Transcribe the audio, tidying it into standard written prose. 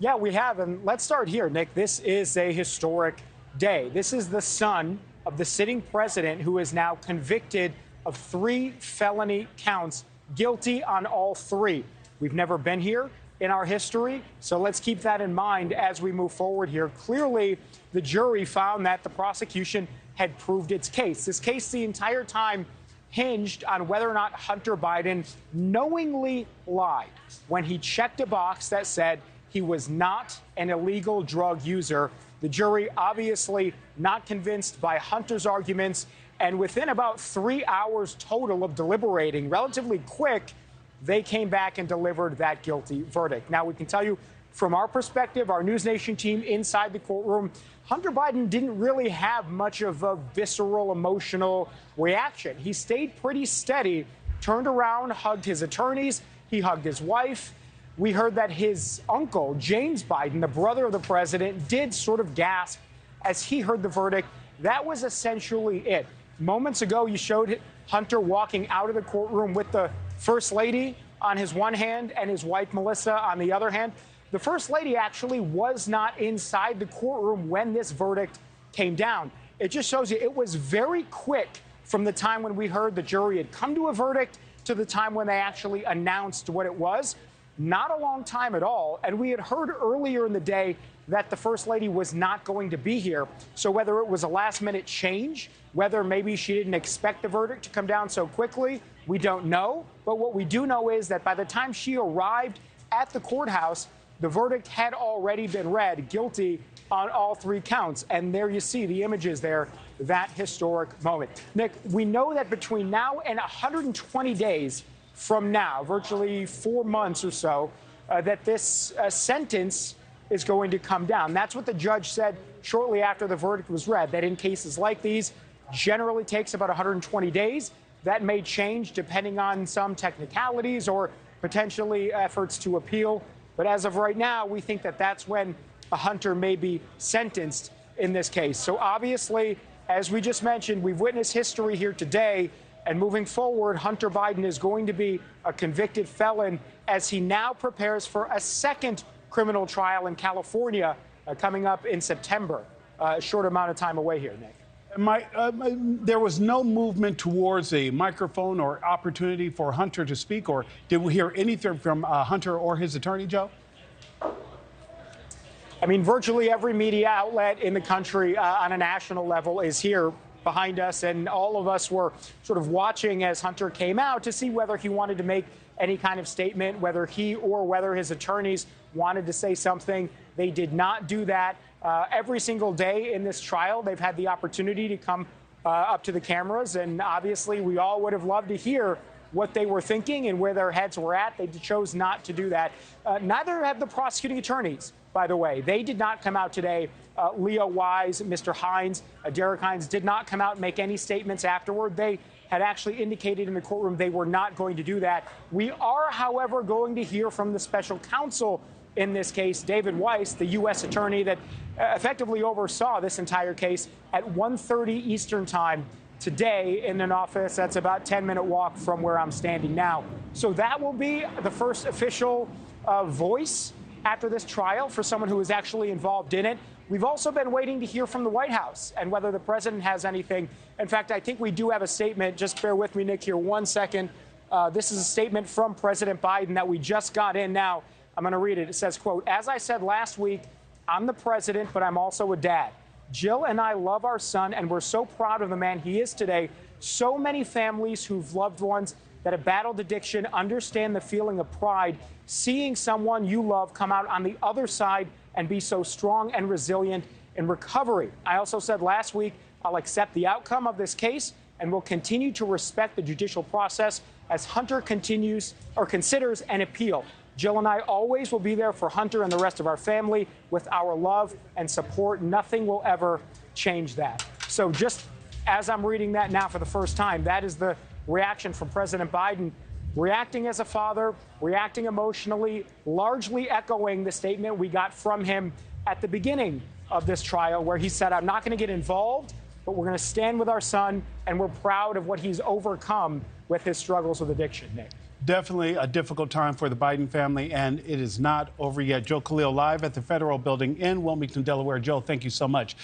Yeah, we have. And let's start here, Nick. This is a historic day. This is the son of the sitting president who is now convicted of 3 felony counts, guilty on all 3. We've never been here in our history, so let's keep that in mind as we move forward here. Clearly, the jury found that the prosecution had proved its case. This case the entire time hinged on whether or not Hunter Biden knowingly lied when he checked a box that said he was not an illegal drug user. The jury obviously not convinced by Hunter's arguments, and within about 3 hours total of deliberating, relatively quick, they came back and delivered that guilty verdict. Now, we can tell you from our perspective, our NewsNation team inside the courtroom, Hunter Biden didn't really have much of a visceral, emotional reaction. He stayed pretty steady, turned around, hugged his attorneys, he hugged his wife. We heard that his uncle, James Biden, the brother of the president, did sort of gasp as he heard the verdict. That was essentially it. Moments ago, you showed Hunter walking out of the courtroom with the First Lady on his one hand and his wife, Melissa, on the other hand. The First Lady actually was not inside the courtroom when this verdict came down. It just shows you it was very quick from the time when we heard the jury had come to a verdict to the time when they actually announced what it was. Not a long time at all. And we had heard earlier in the day that the First Lady was not going to be here. So whether it was a last-minute change, whether maybe she didn't expect the verdict to come down so quickly, we don't know. But what we do know is that by the time she arrived at the courthouse, the verdict had already been read, guilty on all 3 counts. And there you see the images there, that historic moment. Nick, we know that between now and 120 days from now, virtually 4 months or so, that this sentence is going to come down. That's what the judge said shortly after the verdict was read, that in cases like these, generally takes about 120 days. That may change depending on some technicalities or potentially efforts to appeal. But as of right now, we think that that's when a Hunter may be sentenced in this case. So obviously, as we just mentioned, we've witnessed history here today. And moving forward, Hunter Biden is going to be a convicted felon as he now prepares for a second criminal trial in California coming up in September. A short amount of time away here, Nick. There was no movement towards a microphone or opportunity for Hunter to speak, or did we hear anything from Hunter or his attorney, Joe? I mean, virtually every media outlet in the country on a national level is here behind us, and all of us were sort of watching as Hunter came out to see whether he wanted to make any kind of statement, whether he or whether his attorneys wanted to say something. They did not do that. Every single day in this trial, they've had the opportunity to come up to the cameras, and obviously we all would have loved to hear what they were thinking and where their heads were at. They chose not to do that. Neither have the prosecuting attorneys, by the way. They did not come out today. Leo Wise, Mr. Hines, Derek Hines did not come out and make any statements afterward. They had actually indicated in the courtroom they were not going to do that. We are, however, going to hear from the special counsel in this case, David Weiss, the U.S. attorney that effectively oversaw this entire case, at 1:30 Eastern time today in an office that's about a 10-minute walk from where I'm standing now. So that will be the first official voice after this trial for someone who is actually involved in it. We've also been waiting to hear from the White House and whether the president has anything. In fact, I think we do have a statement. Just bear with me, Nick, here 1 second. This is a statement from President Biden that we just got in now. I'm going to read it. It says, quote, "As I said last week, I'm the president, but I'm also a dad. Jill and I love our son, and we're so proud of the man he is today. So many families who've loved ones that have battled addiction understand the feeling of pride, seeing someone you love come out on the other side and be so strong and resilient in recovery. I also said last week, I'll accept the outcome of this case and will continue to respect the judicial process as Hunter continues or considers an appeal. Jill and I always will be there for Hunter and the rest of our family with our love and support. Nothing will ever change that." So just as I'm reading that now for the first time, that is the reaction from President Biden, reacting as a father, reacting emotionally, largely echoing the statement we got from him at the beginning of this trial, where he said, "I'm not going to get involved, but we're going to stand with our son, and we're proud of what he's overcome with his struggles with addiction." Nick. Definitely a difficult time for the Biden family, and it is not over yet. Joe Khalil live at the Federal Building in Wilmington, Delaware. Joe, thank you so much.